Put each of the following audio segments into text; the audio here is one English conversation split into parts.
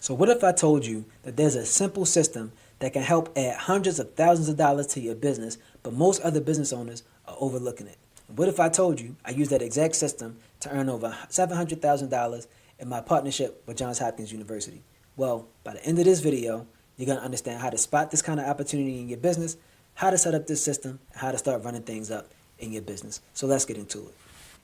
So what if I told you that there's a simple system that can help add hundreds of thousands of dollars to your business, but most other business owners are overlooking it? And what if I told you I use that exact system to earn over $700,000 in my partnership with Johns Hopkins University? Well, by the end of this video, you're going to understand how to spot this kind of opportunity in your business, how to set up this system, and how to start running things up in your business. So let's get into it.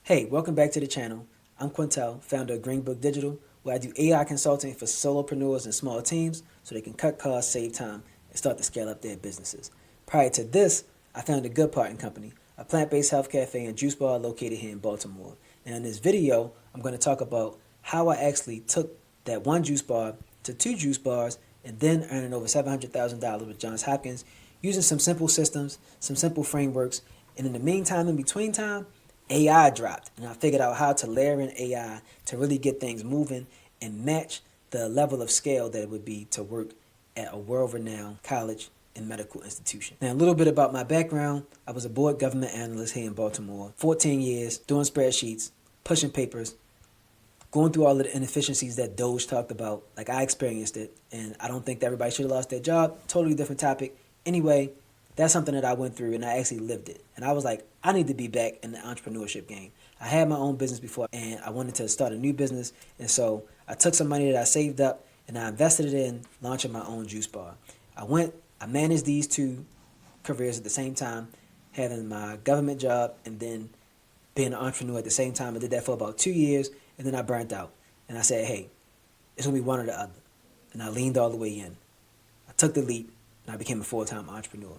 Hey, welcome back to the channel. I'm Quintel, founder of Green Book Digital, where I do AI consulting for solopreneurs and small teams so they can cut costs, save time, and start to scale up their businesses. Prior to this, I founded Good Part and Company, a plant-based health cafe and juice bar located here in Baltimore. And in this video, I'm going to talk about how I actually took that one juice bar to two juice bars and then earning over $700,000 with Johns Hopkins using some simple systems, some simple frameworks. And in the meantime, in between time, AI dropped, and I figured out how to layer in AI to really get things moving and match the level of scale that it would be to work at a world-renowned college and medical institution. Now, a little bit about my background. I was a board government analyst here in Baltimore, 14 years, doing spreadsheets, pushing papers, going through all of the inefficiencies that Doge talked about. Like, I experienced it, and I don't think that everybody should have lost their job. Totally different topic. Anyway, that's something that I went through, and I actually lived it. And I was like, I need to be back in the entrepreneurship game. I had my own business before, and I wanted to start a new business. And so I took some money that I saved up, and I invested it in launching my own juice bar. I managed these two careers at the same time, having my government job and then being an entrepreneur at the same time. I did that for about 2 years, and then I burnt out. And I said, hey, it's going to be one or the other. And I leaned all the way in. I took the leap, and I became a full-time entrepreneur.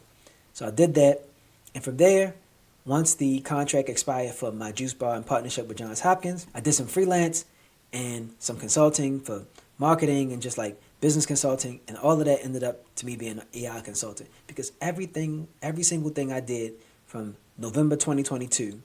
So I did that, and from there, once the contract expired for my juice bar in partnership with Johns Hopkins, I did some freelance and some consulting for marketing and just like business consulting, and all of that ended up to me being an AI consultant because every single thing I did from November 2022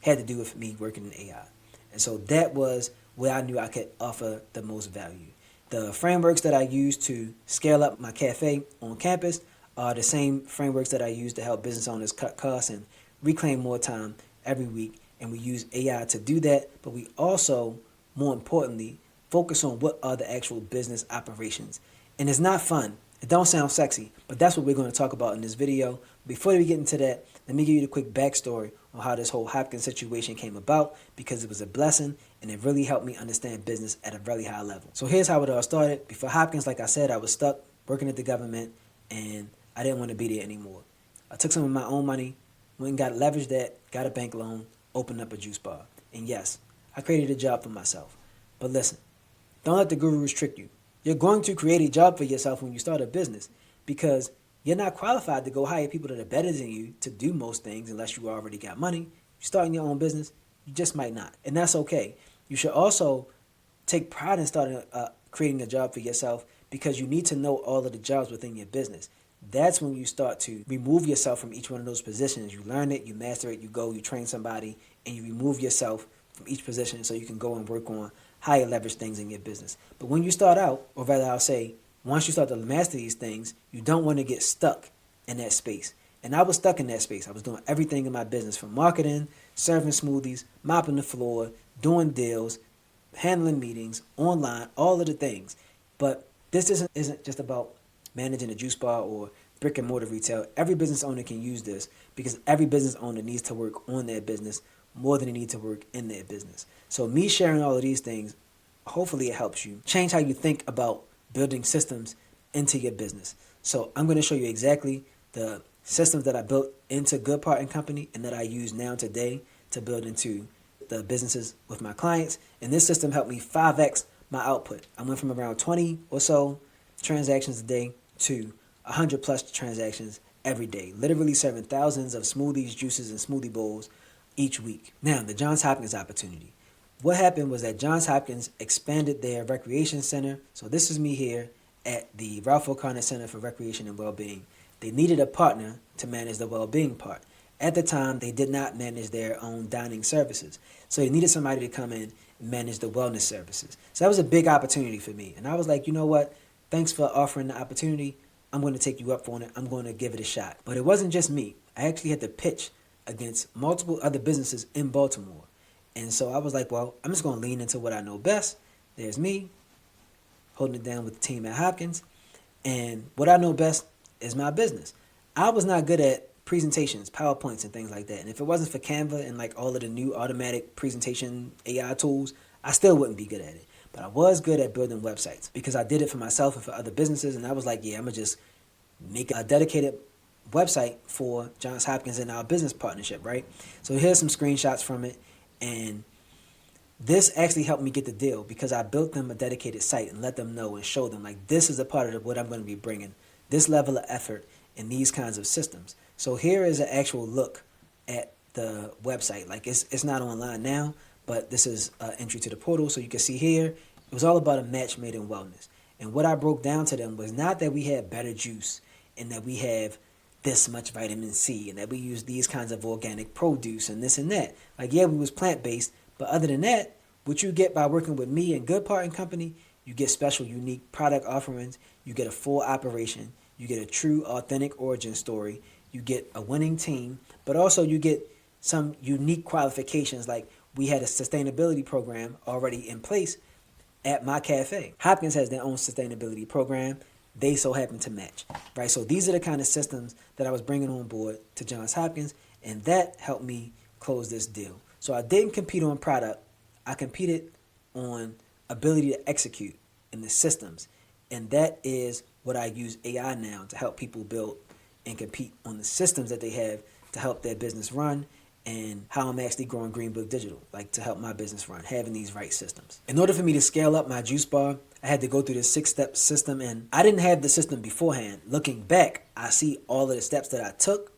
had to do with me working in AI. And so that was where I knew I could offer the most value. The frameworks that I used to scale up my cafe on campus are the same frameworks that I use to help business owners cut costs and reclaim more time every week. And we use AI to do that, but we also, more importantly, focus on what are the actual business operations. And it's not fun. It don't sound sexy, but that's what we're going to talk about in this video. Before we get into that, let me give you the quick backstory on how this whole Hopkins situation came about, because it was a blessing and it really helped me understand business at a really high level. So here's how it all started. Before Hopkins, like I said, I was stuck working at the government and I didn't want to be there anymore. I took some of my own money, went and got leveraged that, got a bank loan, opened up a juice bar. And yes, I created a job for myself. But listen, don't let the gurus trick you. You're going to create a job for yourself when you start a business because you're not qualified to go hire people that are better than you to do most things unless you already got money. You're starting your own business, you just might not. And that's okay. You should also take pride in starting creating a job for yourself because you need to know all of the jobs within your business. That's when you start to remove yourself from each one of those positions. You learn it, you master it, you go, you train somebody, and you remove yourself from each position so you can go and work on higher leverage things in your business. But when you start out, or rather I'll say, once you start to master these things, you don't want to get stuck in that space. And I was stuck in that space. I was doing everything in my business from marketing, serving smoothies, mopping the floor, doing deals, handling meetings, online, all of the things. But this isn't just about managing a juice bar or brick and mortar retail. Every business owner can use this because every business owner needs to work on their business more than they need to work in their business. So me sharing all of these things, hopefully it helps you change how you think about building systems into your business. So I'm going to show you exactly the systems that I built into Good Part and Company and that I use now today to build into the businesses with my clients. And this system helped me 5x my output. I went from around 20 or so transactions a day to 100 plus transactions every day, literally serving thousands of smoothies, juices, and smoothie bowls each week. Now, the Johns Hopkins opportunity. What happened was that Johns Hopkins expanded their recreation center. So this is me here at the Ralph O'Connor Center for Recreation and Wellbeing. They needed a partner to manage the well-being part. At the time, they did not manage their own dining services. So they needed somebody to come in and manage the wellness services. So that was a big opportunity for me. And I was like, you know what? Thanks for offering the opportunity. I'm going to take you up on it. I'm going to give it a shot. But it wasn't just me. I actually had to pitch against multiple other businesses in Baltimore. And so I was like, well, I'm just going to lean into what I know best. There's me. holding it down with the team at Hopkins. And what I know best is my business. I was not good at presentations, PowerPoints, and things like that. And if it wasn't for Canva and like all of the new automatic presentation AI tools, I still wouldn't be good at it. But I was good at building websites because I did it for myself and for other businesses. And I was like, yeah, I'm going to just make a dedicated website for Johns Hopkins and our business partnership, right? So here's some screenshots from it. And this actually helped me get the deal because I built them a dedicated site and let them know and show them like this is a part of what I'm going to be bringing, this level of effort in these kinds of systems. So here is an actual look at the website. Like it's not online now, but this is an entry to the portal. So you can see here, it was all about a match made in wellness. And what I broke down to them was not that we had better juice and that we have this much vitamin C and that we use these kinds of organic produce and this and that. Like, yeah, we was plant-based, but other than that, what you get by working with me and Good Part and Company, you get special, unique product offerings, you get a full operation, you get a true, authentic origin story, you get a winning team, but also you get some unique qualifications like we had a sustainability program already in place at my cafe. Hopkins has their own sustainability program. They so happen to match, right? So these are the kind of systems that I was bringing on board to Johns Hopkins, and that helped me close this deal. So I didn't compete on product. I competed on ability to execute in the systems, and that is what I use AI now to help people build and compete on the systems that they have to help their business run, and how I'm actually growing Green Book Digital, like to help my business run, having these right systems. In order for me to scale up my juice bar, I had to go through this 6-step system, and I didn't have the system beforehand. Looking back, I see all of the steps that I took,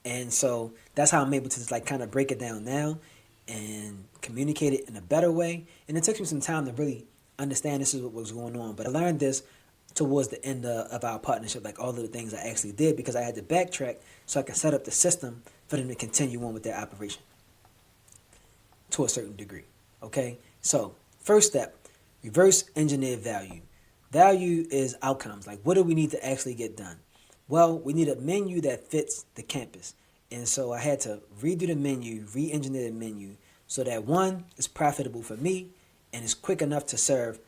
and so that's how I'm able to just like kind of break it down now and communicate it in a better way. And it took me some time to really understand this is what was going on, but I learned this towards the end of our partnership, like all of the things I actually did, because I had to backtrack so I could set up the system for them to continue on with their operation to a certain degree. Okay, so first step, reverse engineer value. Value is outcomes. Like, what do we need to actually get done? Well, we need a menu that fits the campus. And so I had to redo the menu, re-engineer the menu so that one, is profitable for me and is quick enough to serve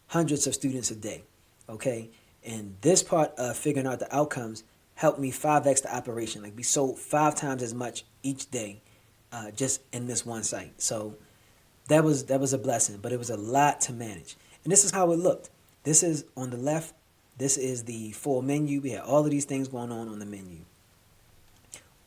hundreds of students a day. Okay, and this part of figuring out the outcomes helped me 5x the operation. Like, we sold 5 times as much each day just in this one site. So that was a blessing, but it was a lot to manage. And this is how it looked. This is on the left. This is the full menu. We had all of these things going on the menu.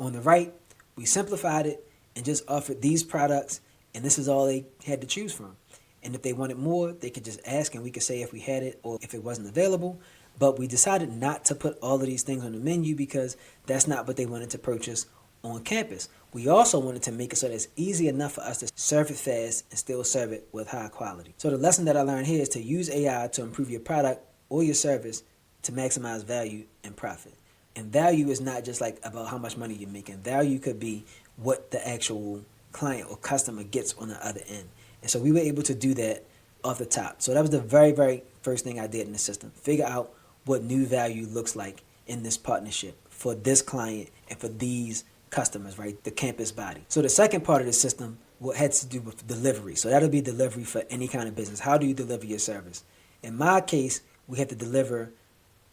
On the right, we simplified it and just offered these products, and this is all they had to choose from. And if they wanted more, they could just ask, and we could say if we had it or if it wasn't available. But we decided not to put all of these things on the menu because that's not what they wanted to purchase on campus. We also wanted to make it so that it's easy enough for us to serve it fast and still serve it with high quality. So the lesson that I learned here is to use AI to improve your product or your service to maximize value and profit. And value is not just like about how much money you're making. Value could be what the actual client or customer gets on the other end. And so we were able to do that off the top. So that was the very, very first thing I did in the system. Figure out what new value looks like in this partnership for this client and for these customers, right? The campus body. So the second part of the system had to do with delivery. So that'll be delivery for any kind of business. How do you deliver your service? In my case, we had to deliver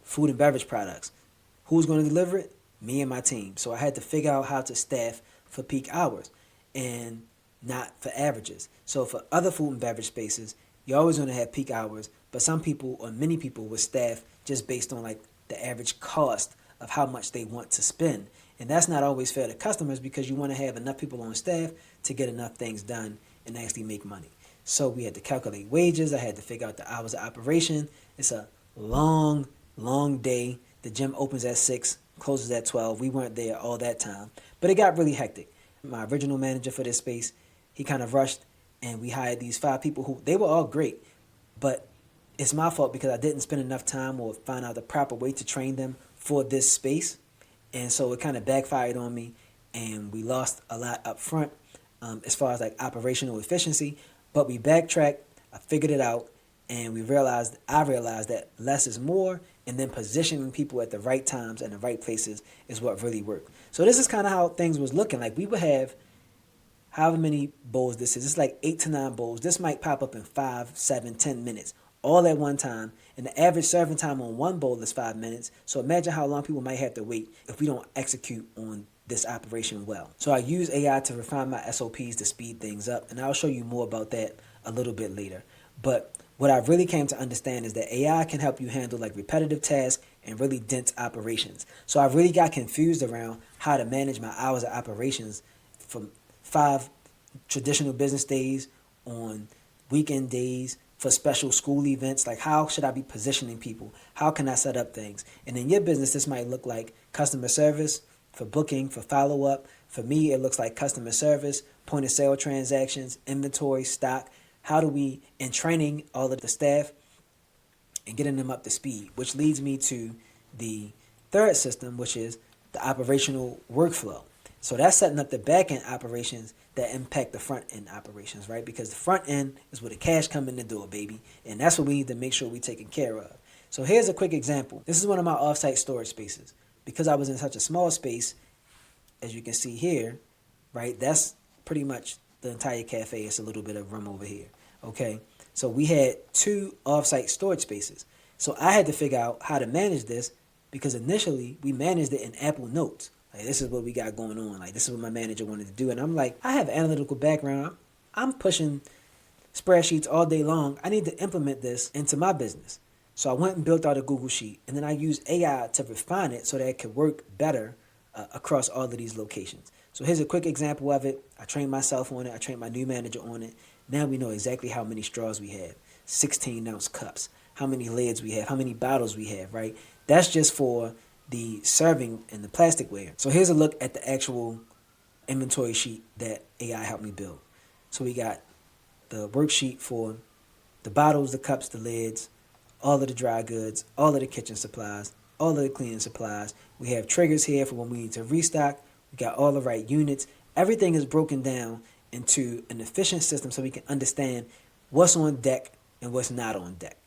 food and beverage products. Who's going to deliver it? Me and my team. So I had to figure out how to staff for peak hours and not for averages. So for other food and beverage spaces, you're always going to have peak hours, but some people or many people would staff just based on like the average cost of how much they want to spend. And that's not always fair to customers because you want to have enough people on staff to get enough things done and actually make money. So we had to calculate wages. I had to figure out the hours of operation. It's a long, long day. The gym opens at 6, closes at 12. We weren't there all that time, but it got really hectic. My original manager for this space, he kind of rushed, and we hired these 5 people who, they were all great, but it's my fault because I didn't spend enough time or find out the proper way to train them for this space. And so it kind of backfired on me, and we lost a lot up front as far as like operational efficiency, but we backtracked, I figured it out, and I realized that less is more, and then positioning people at the right times and the right places is what really worked. So this is kind of how things was looking. Like, we would have however many bowls this is. It's like 8 to 9 bowls. This might pop up in 5, 7, 10 minutes all at one time. And the average serving time on one bowl is 5 minutes. So imagine how long people might have to wait if we don't execute on this operation well. So I use AI to refine my SOPs to speed things up, and I'll show you more about that a little bit later. But what I really came to understand is that AI can help you handle like repetitive tasks and really dense operations. So I really got confused around how to manage my hours of operations from 5 traditional business days on weekend days for special school events. Like, how should I be positioning people? How can I set up things? And in your business, this might look like customer service for booking, for follow-up. For me, it looks like customer service, point of sale transactions, inventory, stock. How do we, in training all of the staff and getting them up to speed, which leads me to the third system, which is the operational workflow. So that's setting up the back end operations that impact the front end operations, right? Because the front end is where the cash come in the door, baby. And that's what we need to make sure we're taken care of. So here's a quick example. This is one of my offsite storage spaces. Because I was in such a small space, as you can see here, right? That's pretty much the entire cafe. It's a little bit of room over here, okay? So we had 2 offsite storage spaces. So I had to figure out how to manage this because initially we managed it in Apple Notes. Like, this is what we got going on. Like, this is what my manager wanted to do. And I'm like, I have an analytical background. I'm pushing spreadsheets all day long. I need to implement this into my business. So I went and built out a Google Sheet. And then I used AI to refine it so that it could work better across all of these locations. So here's a quick example of it. I trained myself on it. I trained my new manager on it. Now we know exactly how many straws we have. 16-ounce cups. How many lids we have. How many bottles we have, right? That's just for the serving and the plasticware. So here's a look at the actual inventory sheet that AI helped me build. So we got the worksheet for the bottles, the cups, the lids, all of the dry goods, all of the kitchen supplies, all of the cleaning supplies. We have triggers here for when we need to restock. We got all the right units. Everything is broken down into an efficient system so we can understand what's on deck and what's not on deck.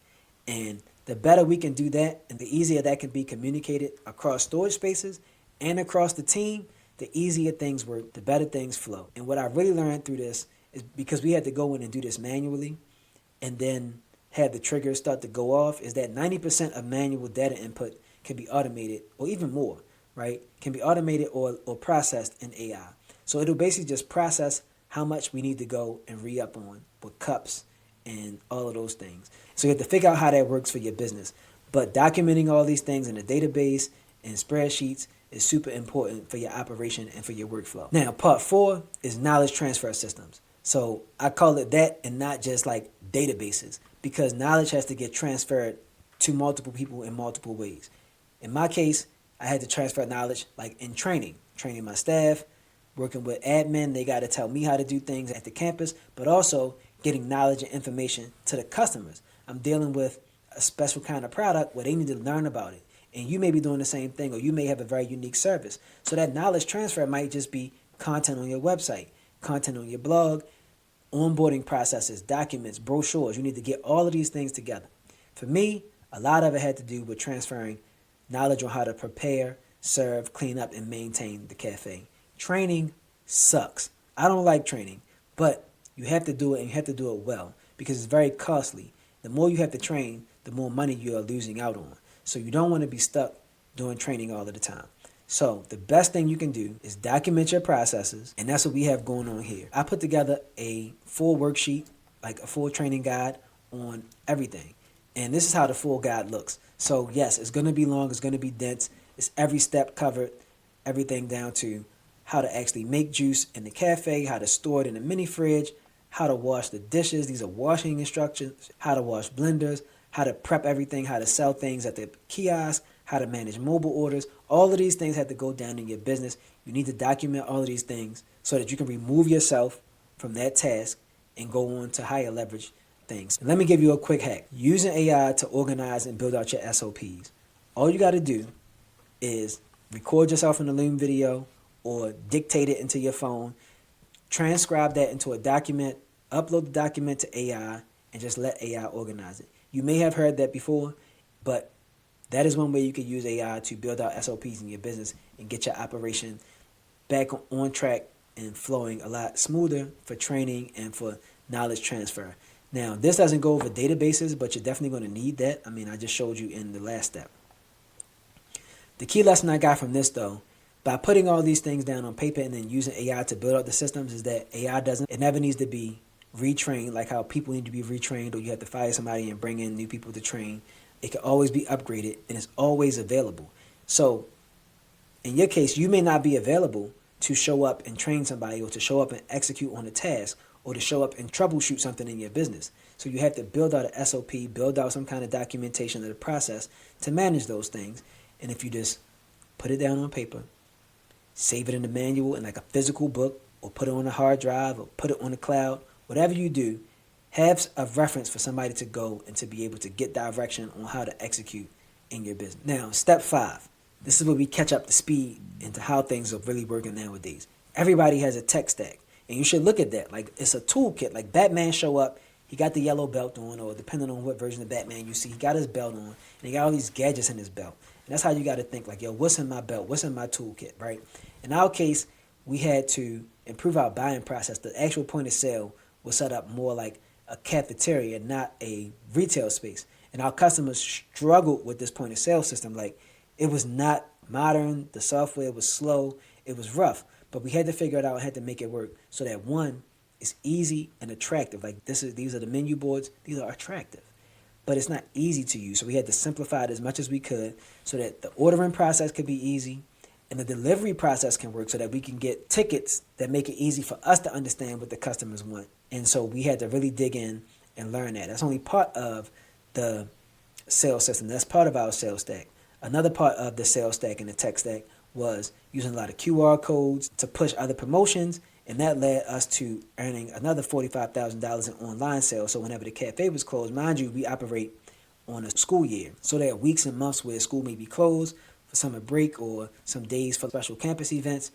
And the better we can do that and the easier that can be communicated across storage spaces and across the team, the easier things work, the better things flow. And what I really learned through this is because we had to go in and do this manually and then have the triggers start to go off, is that 90% of manual data input can be automated, or even more, right? Can be automated or processed in AI. So it'll basically just process how much we need to go and re-up on with cups and all of those things. So you have to figure out how that works for your business. But documenting all these things in a database and spreadsheets is super important for your operation and for your workflow. Now, part 4 is knowledge transfer systems. So I call it that and not just like databases, because knowledge has to get transferred to multiple people in multiple ways. In my case, I had to transfer knowledge like in training my staff, working with admin. They got to tell me how to do things at the campus, but also getting knowledge and information to the customers. I'm dealing with a special kind of product where they need to learn about it. And you may be doing the same thing, or you may have a very unique service. So that knowledge transfer might just be content on your website, content on your blog, onboarding processes, documents, brochures. You need to get all of these things together. For me, a lot of it had to do with transferring knowledge on how to prepare, serve, clean up, and maintain the cafe. Training sucks. I don't like training, but you have to do it, and you have to do it well because it's very costly. The more you have to train, the more money you are losing out on. So you don't want to be stuck doing training all of the time. So the best thing you can do is document your processes, and that's what we have going on here. I put together a full worksheet, like a full training guide on everything. And this is how the full guide looks. So yes, it's going to be long, it's going to be dense. It's every step covered, everything down to how to actually make juice in the cafe, how to store it in a mini fridge, how to wash the dishes. These are washing instructions, how to wash blenders, how to prep everything, how to sell things at the kiosk, how to manage mobile orders. All of these things have to go down in your business. You need to document all of these things so that you can remove yourself from that task and go on to higher leverage things. And let me give you a quick hack. Using AI to organize and build out your SOPs. All you got to do is record yourself in a Loom video or dictate it into your phone, transcribe that into a document, upload the document to AI, and just let AI organize it. You may have heard that before, but that is one way you can use AI to build out SOPs in your business and get your operation back on track and flowing a lot smoother for training and for knowledge transfer. Now, this doesn't go over databases, but you're definitely going to need that. I mean, I just showed you in the last step. The key lesson I got from this, though, by putting all these things down on paper and then using AI to build out the systems, is that it never needs to be retrained, like how people need to be retrained, or you have to fire somebody and bring in new people to train. It can always be upgraded, and it's always available. So in your case, you may not be available to show up and train somebody, or to show up and execute on a task, or to show up and troubleshoot something in your business. So you have to build out an SOP, build out some kind of documentation of the process to manage those things. And if you just put it down on paper, save it in the manual in like a physical book, or put it on a hard drive, or put it on the cloud, whatever you do, have a reference for somebody to go and to be able to get direction on how to execute in your business. Now, step 5. This is where we catch up to speed into how things are really working nowadays. Everybody has a tech stack, and you should look at that. Like, it's a toolkit. Like, Batman show up, he got the yellow belt on, or depending on what version of Batman you see, he got his belt on, and he got all these gadgets in his belt. And that's how you got to think, like, yo, what's in my belt? What's in my toolkit, right? In our case, we had to improve our buying process. The actual point of sale was set up more like a cafeteria, not a retail space. And our customers struggled with this point of sale system. Like, it was not modern. The software was slow. It was rough. But we had to figure it out and had to make it work so that, one, it's easy and attractive. Like, these are the menu boards. These are attractive. But it's not easy to use. So we had to simplify it as much as we could so that the ordering process could be easy and the delivery process can work, so that we can get tickets that make it easy for us to understand what the customers want. And so we had to really dig in and learn that. That's only part of the sales system. That's part of our sales stack. Another part of the sales stack and the tech stack was using a lot of QR codes to push other promotions, and that led us to earning another $45,000 in online sales. So whenever the cafe was closed, mind you, we operate on a school year. So there are weeks and months where school may be closed for summer break, or some days for special campus events.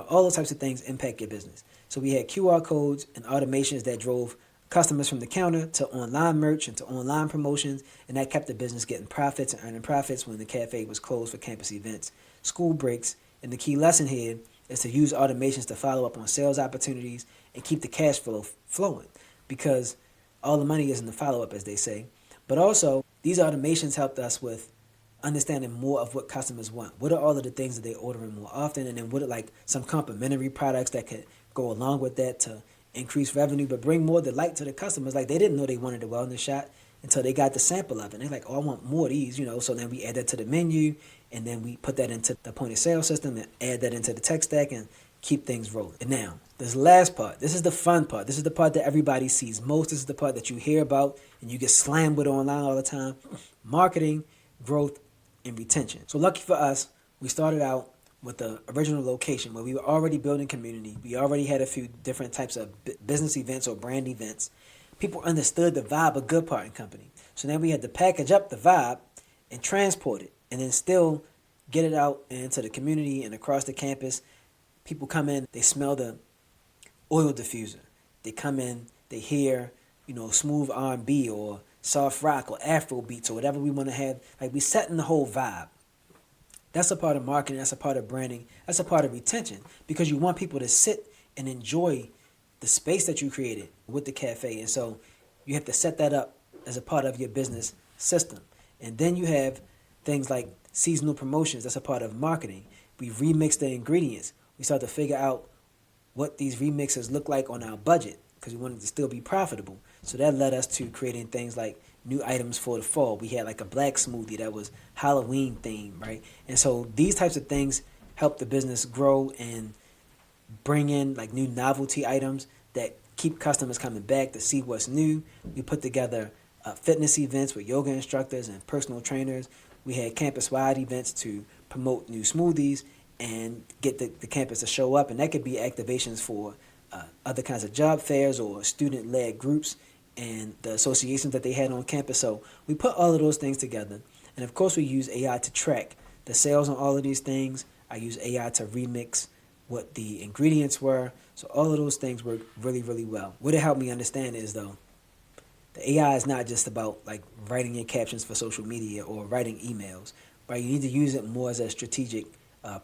All those types of things impact your business. So we had QR codes and automations that drove customers from the counter to online merch and to online promotions, and that kept the business getting profits and earning profits when the cafe was closed for campus events, school breaks. And the key lesson here is to use automations to follow up on sales opportunities and keep the cash flow flowing, because all the money is in the follow-up, as they say. But also, these automations helped us with understanding more of what customers want. What are all of the things that they're ordering more often? And then what are like some complementary products that could go along with that to increase revenue, but bring more delight to the customers. Like, they didn't know they wanted a wellness shot until they got the sample of it. And they're like, oh, I want more of these, So then we add that to the menu, and then we put that into the point of sale system and add that into the tech stack and keep things rolling. And now, this last part, this is the fun part. This is the part that everybody sees most. This is the part that you hear about and you get slammed with online all the time. Marketing, growth, and retention. So lucky for us, we started out with the original location where we were already building community. We already had a few different types of business events or brand events. People understood the vibe of Good Parting Company. So then we had to package up the vibe and transport it, and then still get it out into the community and across the campus. People come in, they smell the oil diffuser. They come in, they hear, smooth R&B or soft rock or Afro beats or whatever we want to have. Like, we setting the whole vibe. That's a part of marketing. That's a part of branding. That's a part of retention, because you want people to sit and enjoy the space that you created with the cafe. And so you have to set that up as a part of your business system. And then you have things like seasonal promotions. That's a part of marketing. We remix the ingredients. We start to figure out what these remixes look like on our budget, because we wanted to still be profitable. So that led us to creating things like new items for the fall. We had like a black smoothie that was Halloween themed, right? And so these types of things help the business grow and bring in like new novelty items that keep customers coming back to see what's new. We put together fitness events with yoga instructors and personal trainers. We had campus-wide events to promote new smoothies and get the campus to show up. And that could be activations for other kinds of job fairs or student-led groups and the associations that they had on campus. So we put all of those things together. And of course, we use AI to track the sales on all of these things. I use AI to remix what the ingredients were. So all of those things work really, really well. What it helped me understand is, though, the AI is not just about like writing your captions for social media or writing emails, right? You need to use it more as a strategic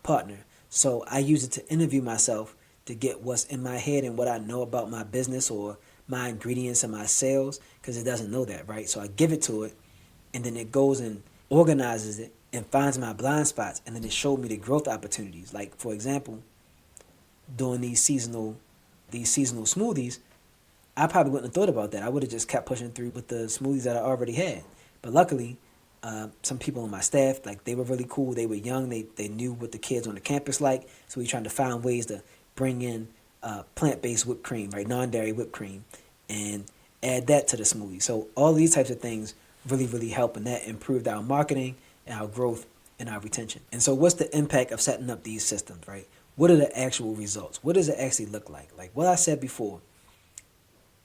partner. So I use it to interview myself to get what's in my head and what I know about my business or my ingredients and my sales because it doesn't know that, right? So I give it to it, and then it goes and organizes it and finds my blind spots, and then it showed me the growth opportunities. Like, for example, doing these seasonal smoothies, I probably wouldn't have thought about that. I would have just kept pushing through with the smoothies that I already had. But luckily, some people on my staff, like, they were really cool. They were young. They knew what the kids on the campus like. So we trying to find ways to bring in plant-based whipped cream, right, non-dairy whipped cream, and add that to the smoothie. So all these types of things really, really help, and that improved our marketing and our growth and our retention. And so what's the impact of setting up these systems, right? What are the actual results? What does it actually look like? Like what I said before,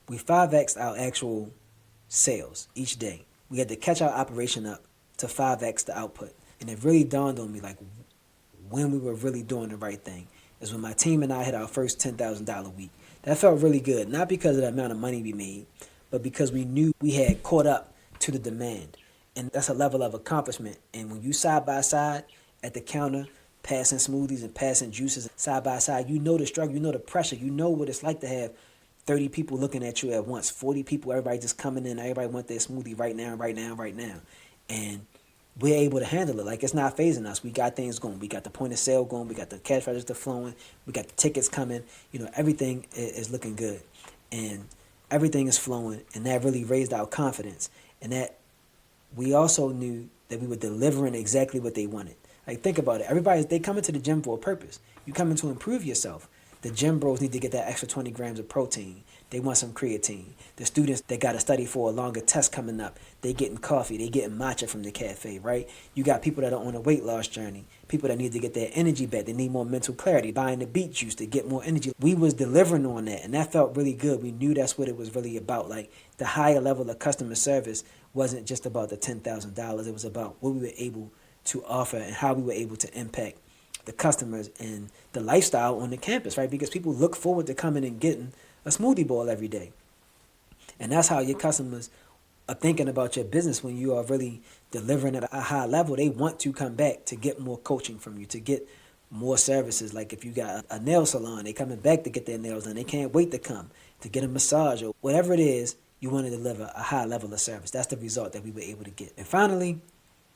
we 5X'd our actual sales each day. We had to catch our operation up to 5X the output. And it really dawned on me, like, when we were really doing the right thing is when my team and I hit our first $10,000 week. That felt really good, not because of the amount of money we made, but because we knew we had caught up to the demand. And that's a level of accomplishment. And when you side by side at the counter, passing smoothies and passing juices side by side, you know the struggle, you know the pressure, you know what it's like to have 30 people looking at you at once, 40 people, everybody just coming in, everybody want their smoothie right now, right now, right now. And we're able to handle it. Like, it's not phasing us. We got things going. We got the point of sale going. We got the cash register flowing. We got the tickets coming. You know, everything is looking good. And everything is flowing. And that really raised our confidence. And that we also knew that we were delivering exactly what they wanted. Like, think about it. They come into the gym for a purpose. You come in to improve yourself. The gym bros need to get that extra 20 grams of protein. They want some creatine. The students, they got to study for a longer test coming up. They getting coffee. They getting matcha from the cafe, right? You got people that are on a weight loss journey. People that need to get their energy back. They need more mental clarity. Buying the beet juice to get more energy. We was delivering on that, and that felt really good. We knew that's what it was really about. Like, the higher level of customer service wasn't just about the $10,000. It was about what we were able to offer and how we were able to impact the customers and the lifestyle on the campus, right? Because people look forward to coming and getting a smoothie bowl every day. And that's how your customers are thinking about your business when you are really delivering at a high level. They want to come back to get more coaching from you, to get more services. Like if you got a nail salon, they coming back to get their nails done. They can't wait to come to get a massage or whatever it is. You want to deliver a high level of service. That's the result that we were able to get. And finally,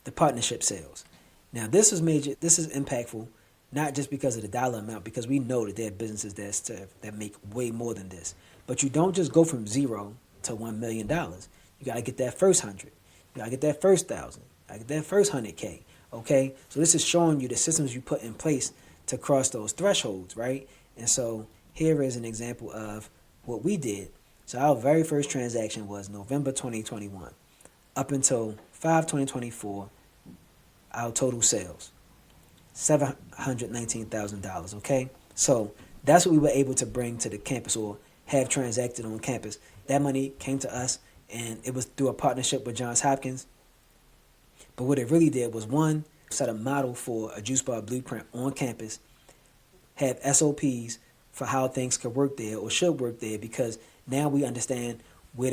the partnership sales. Now, this is major. This is impactful, not just because of the dollar amount, because we know that there are businesses that make way more than this. But you don't just go from zero to $1 million. You got to get that first 100. You got to get that first 1,000. You got to get that first 100K. Okay? So this is showing you the systems you put in place to cross those thresholds, right? And so here is an example of what we did. So our very first transaction was November 2021. Up until 5/2024, our total sales, $719,000, okay? So that's what we were able to bring to the campus or have transacted on campus. That money came to us, and it was through a partnership with Johns Hopkins. But what it really did was, one, set a model for a juice bar blueprint on campus, have SOPs for how things could work there or should work there, because now we understand how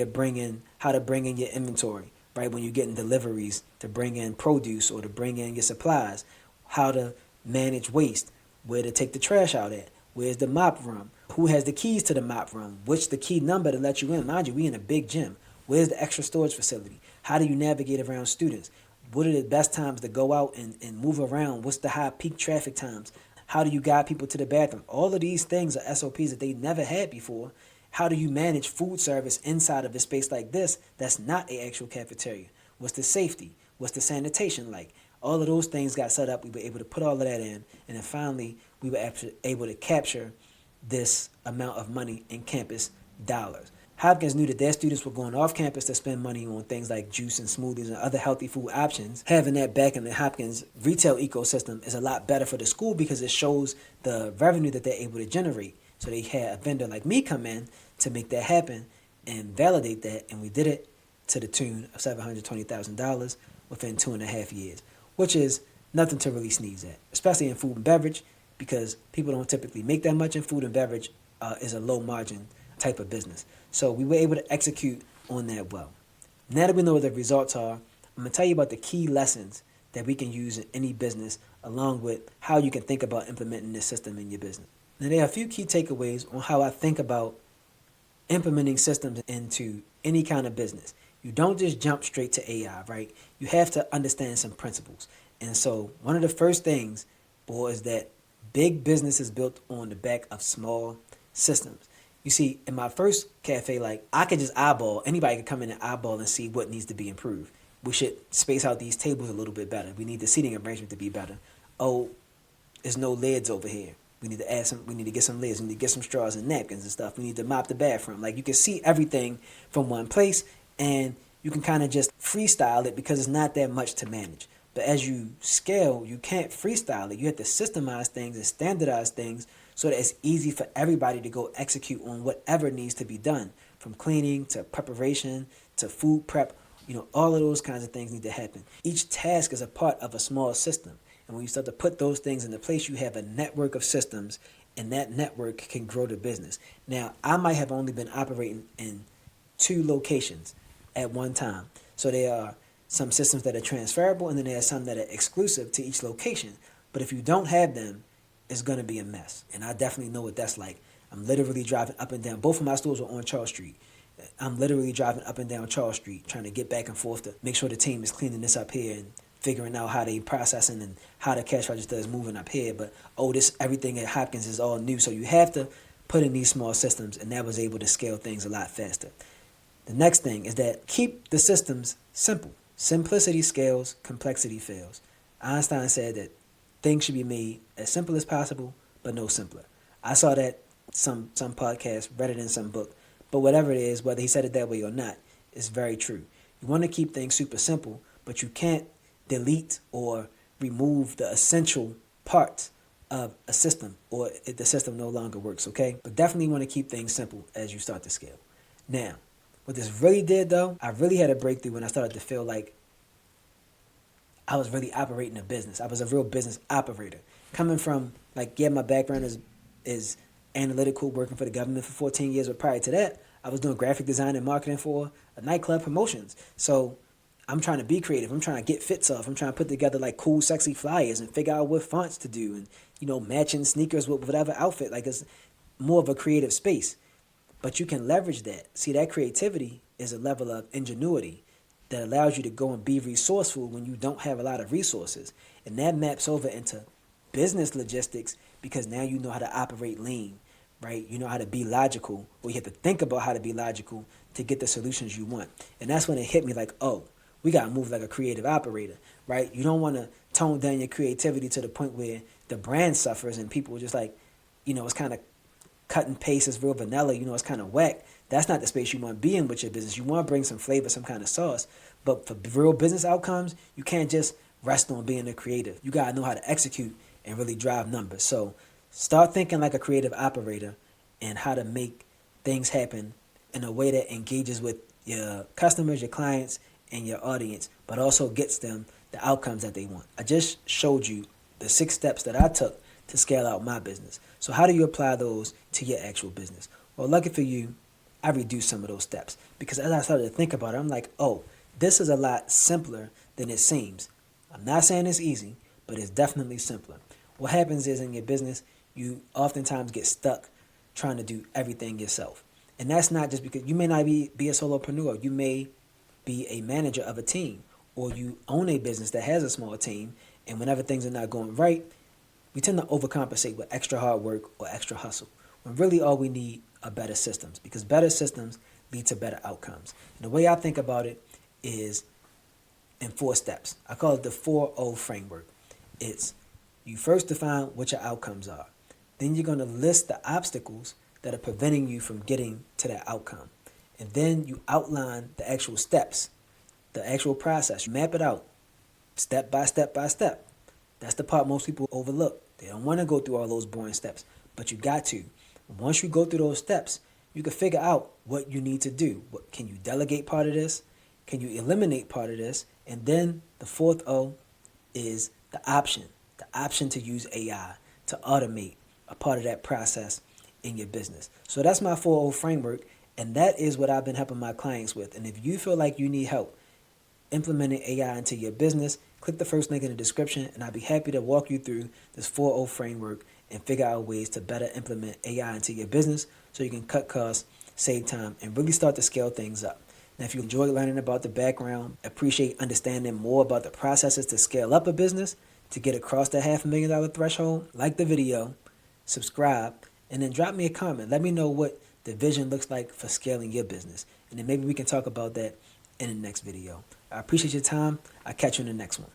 to bring in your inventory, right? When you're getting deliveries, to bring in produce or to bring in your supplies, how to manage waste, where to take the trash out at, where's the mop room, who has the keys to the mop room, what's the key number to let you in. Mind you, we in a big gym. Where's the extra storage facility? How do you navigate around students? What are the best times to go out and move around? What's the high peak traffic times? How do you guide people to the bathroom? All of these things are SOPs that they never had before. How do you manage food service inside of a space like this that's not an actual cafeteria? What's the safety? What's the sanitation like? All of those things got set up. We were able to put all of that in. And then finally, we were able to capture this amount of money in campus dollars. Hopkins knew that their students were going off campus to spend money on things like juice and smoothies and other healthy food options. Having that back in the Hopkins retail ecosystem is a lot better for the school because it shows the revenue that they're able to generate. So they had a vendor like me come in to make that happen and validate that, and we did it to the tune of $720,000 within 2.5 years, which is nothing to really sneeze at, especially in food and beverage, because people don't typically make that much in food and beverage. Is a low margin type of business. So we were able to execute on that well. Now that we know what the results are, I'm going to tell you about the key lessons that we can use in any business, along with how you can think about implementing this system in your business. Now, there are a few key takeaways on how I think about implementing systems into any kind of business, you don't just jump straight to AI, right? You have to understand some principles. And so one of the first things, boy, is that big business is built on the back of small systems. You see, in my first cafe, like I could just eyeball, anybody could come in and eyeball and see what needs to be improved. We should space out these tables a little bit better. We need the seating arrangement to be better. Oh, there's no lids over here. We need to add some. We need to get some lids. We need to get some straws and napkins and stuff. We need to mop the bathroom. Like you can see everything from one place, and you can kind of just freestyle it because it's not that much to manage. But as you scale, you can't freestyle it. You have to systemize things and standardize things so that it's easy for everybody to go execute on whatever needs to be done, from cleaning to preparation to food prep. All of those kinds of things need to happen. Each task is a part of a small system. And when you start to put those things into place, you have a network of systems, and that network can grow the business. Now, I might have only been operating in 2 locations at one time. So there are some systems that are transferable, and then there are some that are exclusive to each location. But if you don't have them, it's going to be a mess. And I definitely know what that's like. I'm literally driving up and down. Both of my stores were on Charles Street. I'm literally driving up and down Charles Street, trying to get back and forth to make sure the team is cleaning this up here and figuring out how they processing and how the cash register is moving up here. But everything at Hopkins is all new. So you have to put in these small systems, and that was able to scale things a lot faster. The next thing is that keep the systems simple. Simplicity scales, complexity fails. Einstein said that things should be made as simple as possible, but no simpler. I saw that some podcast, read it in some book. But whatever it is, whether he said it that way or not, it's very true. You want to keep things super simple, but you can't delete or remove the essential parts of a system, or the system no longer works, okay? But definitely want to keep things simple as you start to scale. Now, what this really did, though, I really had a breakthrough when I started to feel like I was really operating a business. I was a real business operator. Coming from, my background is analytical, working for the government for 14 years, but prior to that, I was doing graphic design and marketing for a nightclub promotions. So I'm trying to be creative. I'm trying to get fits off. I'm trying to put together cool, sexy flyers and figure out what fonts to do and, matching sneakers with whatever outfit. It's more of a creative space. But you can leverage that. See, that creativity is a level of ingenuity that allows you to go and be resourceful when you don't have a lot of resources. And that maps over into business logistics because now you know how to operate lean, right? You know how to be logical, or you have to think about how to be logical to get the solutions you want. And that's when it hit me we got to move like a creative operator, right? You don't want to tone down your creativity to the point where the brand suffers and people are just it's kind of cut and paste, it's real vanilla, it's kind of whack. That's not the space you want to be in with your business. You want to bring some flavor, some kind of sauce. But for real business outcomes, you can't just rest on being a creative. You got to know how to execute and really drive numbers. So start thinking like a creative operator and how to make things happen in a way that engages with your customers, your clients, and your audience, but also gets them the outcomes that they want. I just showed you the 6 steps that I took to scale out my business. So how do you apply those to your actual business? Well, lucky for you, I reduced some of those steps because as I started to think about it, I'm like, this is a lot simpler than it seems. I'm not saying it's easy, but it's definitely simpler. What happens is in your business, you oftentimes get stuck trying to do everything yourself. And that's not just because you may not be a solopreneur. You may be a manager of a team, or you own a business that has a small team, and whenever things are not going right, we tend to overcompensate with extra hard work or extra hustle, when really all we need are better systems, because better systems lead to better outcomes. And the way I think about it is in 4 steps. I call it the 4O framework. It's you first define what your outcomes are. Then you're going to list the obstacles that are preventing you from getting to that outcome. And then you outline the actual steps, the actual process. You map it out step by step by step. That's the part most people overlook. They don't want to go through all those boring steps, but you got to. Once you go through those steps, you can figure out what you need to do. Can you delegate part of this? Can you eliminate part of this? And then the 4th O is the option to use AI to automate a part of that process in your business. So that's my 4O framework, and that is what I've been helping my clients with. And if you feel like you need help implementing AI into your business, click the first link in the description, and I'll be happy to walk you through this 4O framework and figure out ways to better implement AI into your business so you can cut costs save time, and really start to scale things up. Now, if you enjoy learning about the background, appreciate understanding more about the processes to scale up a business, to get across the $500,000 threshold, like the video, subscribe, and then drop me a comment. Let me know what the vision looks like for scaling your business. And then maybe we can talk about that in the next video. I appreciate your time. I'll catch you in the next one.